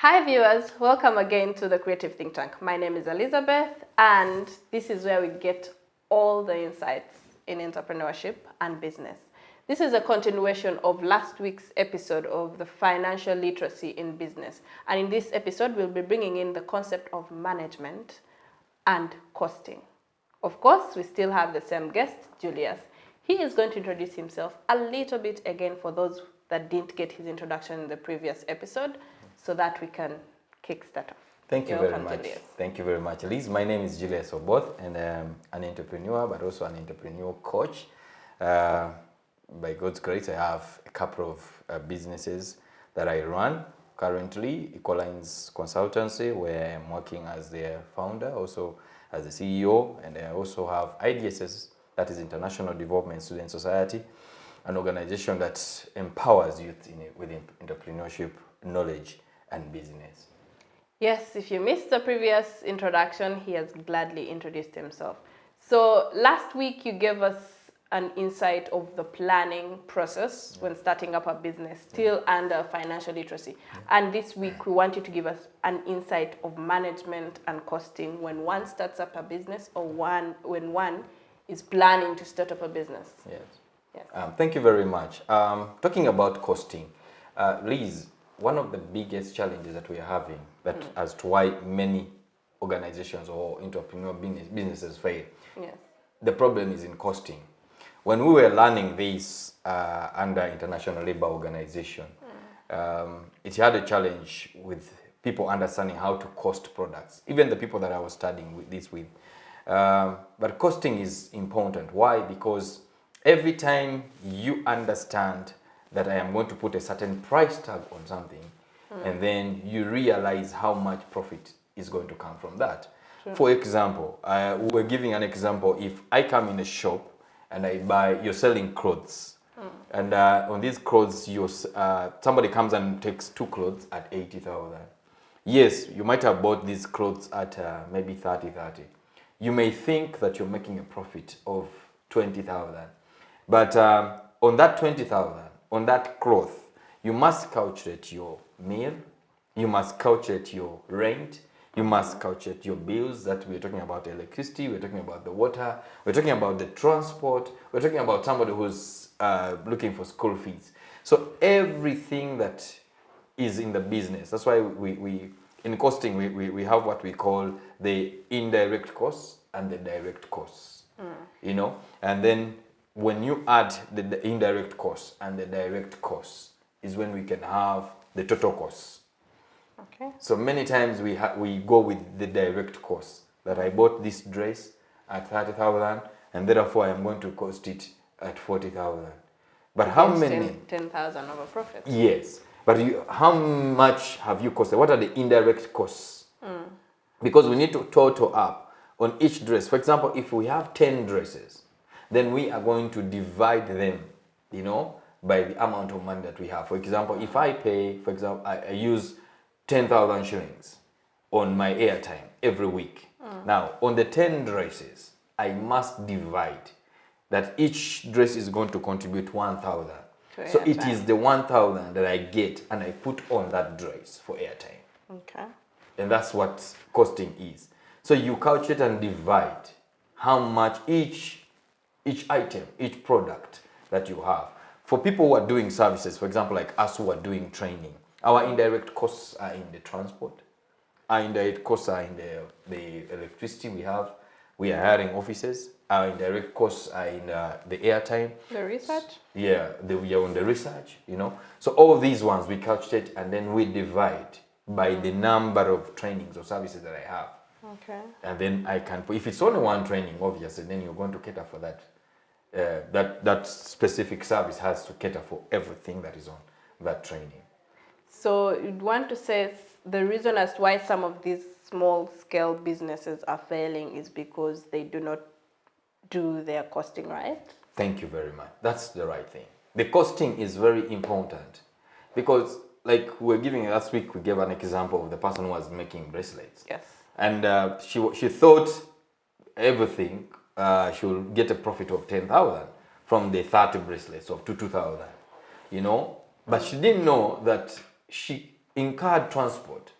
Hi viewers, welcome again to the Creative Think Tank. My name is Elizabeth and this is where we get all the insights in entrepreneurship and business. This is a continuation of last week's episode of the financial literacy in business. And in this episode, we'll be bringing in the concept of management and costing. Of course, we still have the same guest, Julius. He is going to introduce himself a little bit again for those that didn't get his introduction in the previous episode, so that we can kickstart off. Thank you very much. Thank you very much, Liz. My name is Julius Oboth, and I'm an entrepreneur, but also an entrepreneur coach. By God's grace, I have a couple of businesses that I run currently. Equalines Consultancy, where I'm working as the founder, also as the CEO, and I also have IDSS, that is International Development Student Society, an organization that empowers youth with entrepreneurship, knowledge, and business. Yes, if you missed the previous introduction, he has gladly introduced himself. So last week you gave us an insight of the planning process when starting up a business, still under financial literacy. And this week we want you to give us an insight of management and costing when one starts up a business or when one is planning to start up a business. Yes. Yes. Thank you very much. Talking about costing, Liz, one of the biggest challenges that we are having, as to why many organizations or entrepreneur businesses fail, the problem is in costing. When we were learning this under International Labour Organization, it had a challenge with people understanding how to cost products, even the people that I was studying with. But costing is important. Why? Because every time you understand that I am going to put a certain price tag on something, and then you realize how much profit is going to come from that. Sure. For example, we're giving an example. If I come in a shop and I buy, you're selling clothes, and on these clothes, somebody comes and takes 2 clothes at 80,000. Yes, you might have bought these clothes at maybe 30. You may think that you're making a profit of 20,000, but on that 20,000, on that cloth, you must calculate your meal, you must calculate your rent, you must calculate your bills. That we're talking about electricity, we're talking about the water, we're talking about the transport, we're talking about somebody who's looking for school fees. So everything that is in the business, that's why we in costing, we have what we call the indirect costs and the direct costs, and then when you add the indirect costs and the direct costs is when we can have the total costs. Okay. So many times we go with the direct costs, that I bought this dress at 30,000 and therefore I'm going to cost it at 40,000. But how many? 10,000 of a profit. Yes. But how much have you costed? What are the indirect costs? Because we need to total up on each dress. For example, if we have 10 dresses, then we are going to divide them, by the amount of money that we have. For example, if I pay, I use 10,000 shillings on my airtime every week. Now, on the 10 dresses, I must divide that each dress is going to contribute 1,000. So it is the 1,000 that I get and I put on that dress for airtime. Okay. And that's what costing is. So you calculate and divide how much each item, each product that you have. For people who are doing services, for example, like us who are doing training, our indirect costs are in the transport. Our indirect costs are in the electricity we have. We are hiring offices. Our indirect costs are in the airtime. The research? Yeah, we are on the research, So all these ones we calculate and then we divide by the number of trainings or services that I have. Okay. And then I can put, if it's only one training, obviously, then you're going to cater for that. That specific service has to cater for everything that is on that training. So you'd want to say the reason as to why some of these small scale businesses are failing is because they do not do their costing right? Thank you very much. That's the right thing. The costing is very important because, like last week, we gave an example of the person who was making bracelets. Yes. And she thought everything, she will get a profit of 10,000 from the 30 bracelets of 2,000, But she didn't know that she incurred transport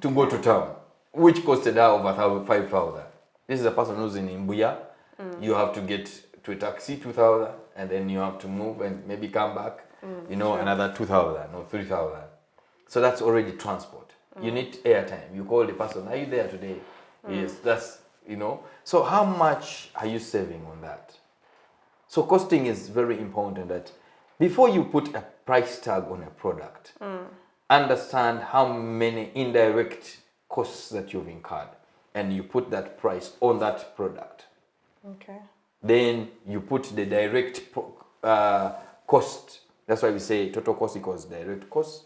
to go to town, which costed her over 5,000. This is a person who's in Imbuya. You have to get to a taxi, 2,000, and then you have to move and maybe come back, another 2,000 or 3,000. So that's already transport. You need airtime. You call the person, are you there today? Yes, that's, So how much are you saving on that? So costing is very important, that before you put a price tag on a product, understand how many indirect costs that you've incurred, and you put that price on that product. Okay. Then you put the direct cost. That's why we say total cost equals direct cost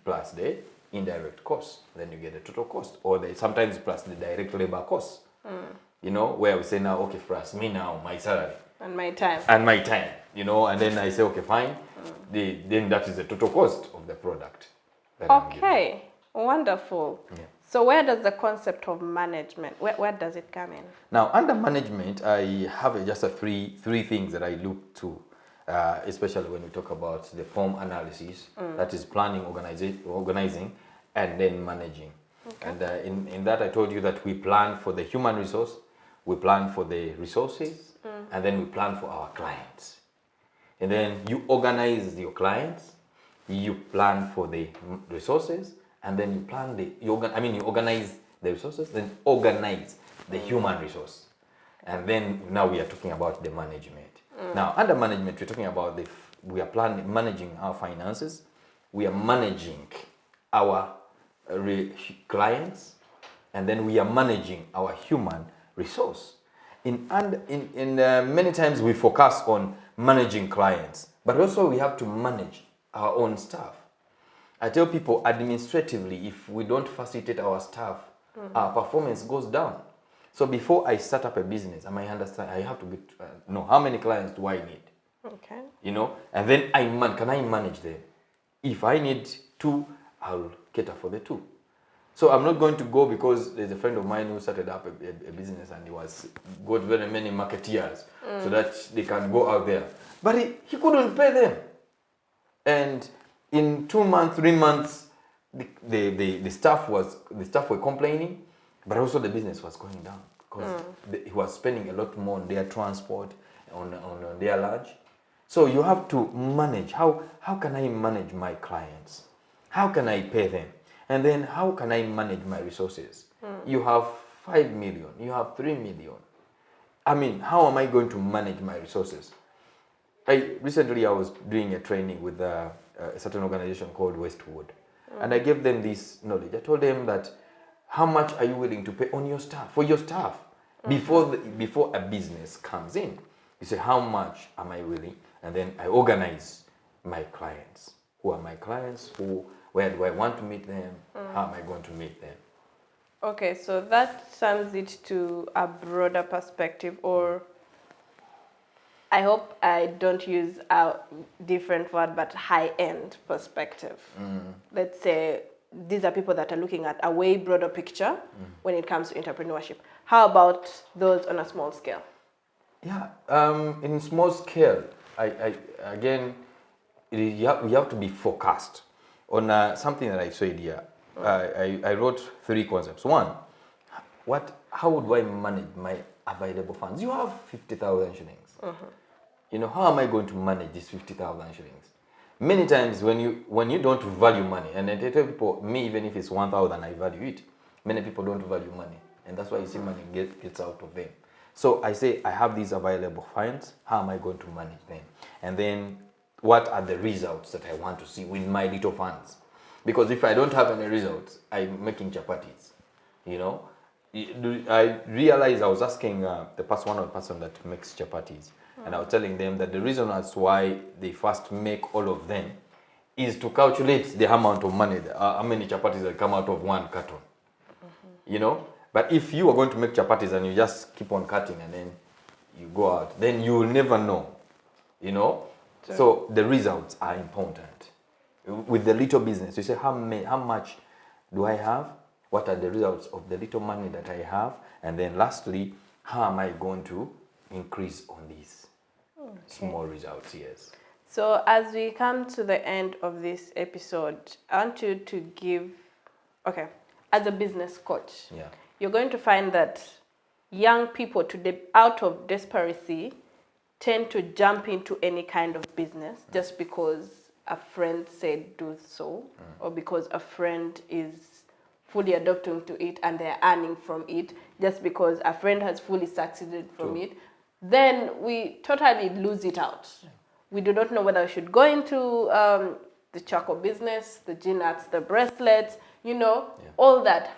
plus the indirect cost. Then you get the total cost, or sometimes plus the direct labor cost. Where we say now, okay, plus me now, my salary. And my time. And then I say, okay, fine. Then that is the total cost of the product. Okay, wonderful. Yeah. So where does the concept of management, where does it come in? Now, under management, I have just three things that I look to, especially when we talk about the form analysis, that is planning, organizing, and then managing. Okay. And in that, I told you that we plan for the human resource, we plan for the resources, and then we plan for our clients. And then you organize your clients, you plan for the resources, and then you organize the resources, then organize the human resource. And then now we are talking about the management. Now, under management, we're talking about we are managing our finances, we are managing our clients, and then we are managing our human resource. Many times we focus on managing clients, but also we have to manage our own staff. I tell people administratively, if we don't facilitate our staff, our performance goes down. So before I start up a business, I understand I have to know how many clients do I need. Okay. And then can I manage them? If I need 2, I'll cater for the 2. So I'm not going to go because there's a friend of mine who started up a business and he got very many marketeers so that they can go out there. But he couldn't pay them. And in 2 months, 3 months, the staff were complaining, but also the business was going down because he was spending a lot more on their transport, on their lunch. So you have to manage. How can I manage my clients? How can I pay them? And then how can I manage my resources? You have 5 million, you have 3 million. How am I going to manage my resources? Recently I was doing a training with a certain organization called Westwood. And I gave them this knowledge. I told them that how much are you willing to pay on your staff, for your staff, before a business comes in? You say, how much am I willing? And then I organize my clients. Who are my clients? Where do I want to meet them? How am I going to meet them? Okay, so that turns it to a broader perspective, or I hope I don't use a different word, but high-end perspective. Let's say these are people that are looking at a way broader picture when it comes to entrepreneurship. How about those on a small scale? Yeah, in small scale, we have to be focused on something that I said here. I wrote 3 concepts. One, how would I manage my available funds? You have 50,000 shillings. How am I going to manage these 50,000 shillings? Many times when you don't value money, and I tell people, me, even if it's 1,000, I value it. Many people don't value money, and that's why you see money gets out of them. So I say, I have these available funds. How am I going to manage them? And then, what are the results that I want to see with my little funds? Because if I don't have any results, I'm making chapatis. I realized I was asking one of the person that makes chapatis, and I was telling them that the reason as why they first make all of them is to calculate the amount of money, how many chapatis that come out of one carton. But if you are going to make chapatis and you just keep on cutting and then you go out, then you will never know. Sure. So the results are important. With the little business, you say, how much do I have? What are the results of the little money that I have? And then lastly, how am I going to increase on these small results? Yes. So as we come to the end of this episode, I want you to give, as a business coach, Yeah. you're going to find that young people today, out of desperation, tend to jump into any kind of business just because a friend said do so, or because a friend is fully adopting to it and they're earning from it, just because a friend has fully succeeded from it. Then we totally lose it out. We do not know whether we should go into the charcoal business, the gin arts, the bracelets, all that.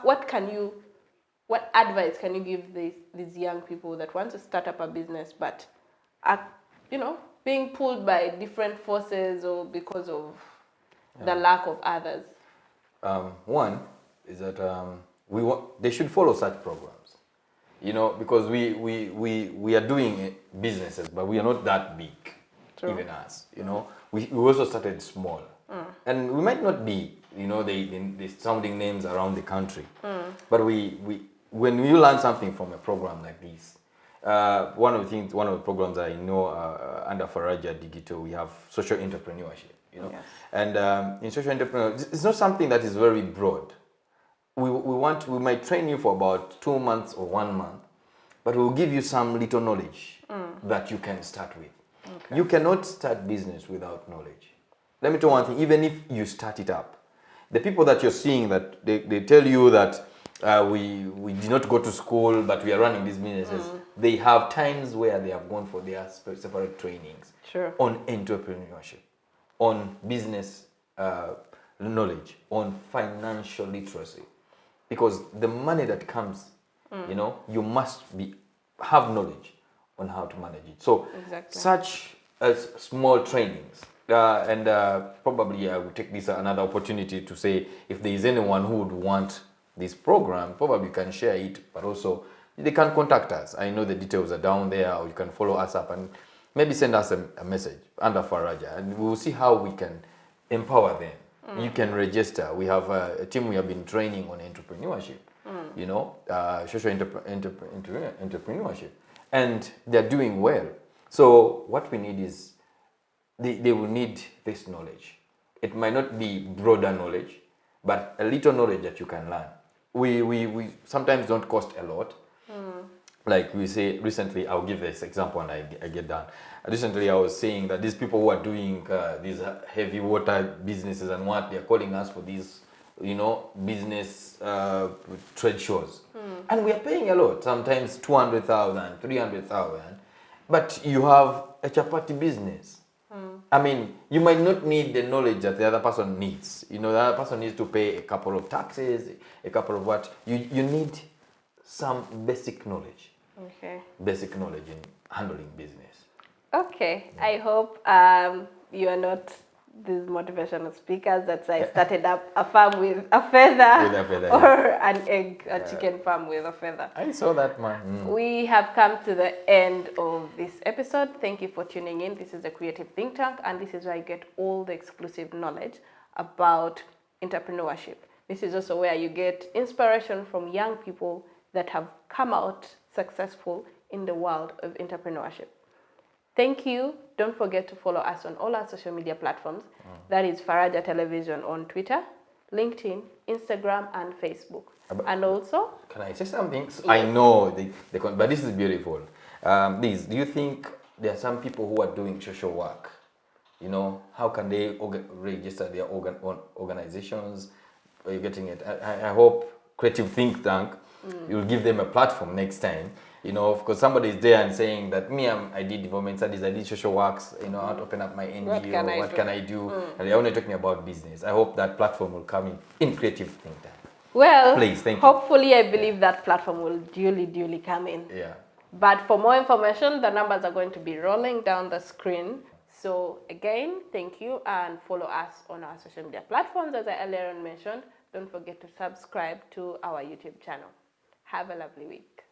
What advice can you give these young people that want to start up a business but are, being pulled by different forces or because of the lack of others? One is that they should follow such programs, because we are doing businesses, but we are not that big. True. Even us, we also started small, and we might not be, the sounding names around the country, but when you learn something from a program like this, one of the programs I know under Faraja Digital, we have social entrepreneurship, Yes. And in social entrepreneurship, it's not something that is very broad. We might train you for about 2 months or 1 month, but we'll give you some little knowledge that you can start with. Okay. You cannot start business without knowledge. Let me tell you one thing, even if you start it up, the people that you're seeing that they tell you that we did not go to school, but we are running these businesses. They have times where they have gone for their separate trainings on entrepreneurship, on business knowledge, on financial literacy. Because the money that comes, you must have knowledge on how to manage it. So such as small trainings, and probably I will take this another opportunity to say, if there is anyone who would want this program, probably can share it, but also they can contact us. I know the details are down there, or you can follow us up and maybe send us a message under Faraja, and we will see how we can empower them. You can register. We have a team we have been training on entrepreneurship, social entrepreneurship, and they're doing well. So what we need is, they will need this knowledge. It might not be broader knowledge, but a little knowledge that you can learn. We sometimes don't cost a lot. Like we say recently, I'll give this example and I get done. Recently I was saying that these people who are doing these heavy water businesses and what, they're calling us for these, business trade shows. And we are paying a lot, sometimes 200,000, 300,000, but you have a chapati business. I mean, you might not need the knowledge that the other person needs. The other person needs to pay a couple of taxes, a couple of what. You need some basic knowledge. Okay. Basic knowledge in handling business. Okay. Yeah. I hope you are not these motivational speakers that I started up a farm with a feather, or an egg, a chicken farm with a feather. I saw that, man. We have come to the end of this episode. Thank you for tuning in. This is the Creative Think Tank, and this is where you get all the exclusive knowledge about entrepreneurship. This is also where you get inspiration from young people that have come out successful in the world of entrepreneurship. Thank you. Don't forget to follow us on all our social media platforms. That is Faraja Television on Twitter, LinkedIn, Instagram, and Facebook. And also... Can I say something? Yes. I know, but this is beautiful. Do you think there are some people who are doing social work? How can they register their organizations? Are you getting it? I hope Creative Think Tank, you'll give them a platform next time. Because somebody is there and saying that I did development studies, I did social works, I want to open up my NGO, what can I do? And they're only talking about business. I hope that platform will come in Creative Think Tank. Well, please, thank you. Hopefully I believe that platform will duly come in. Yeah. But for more information, the numbers are going to be rolling down the screen. So again, thank you, and follow us on our social media platforms. As I earlier on mentioned, don't forget to subscribe to our YouTube channel. Have a lovely week.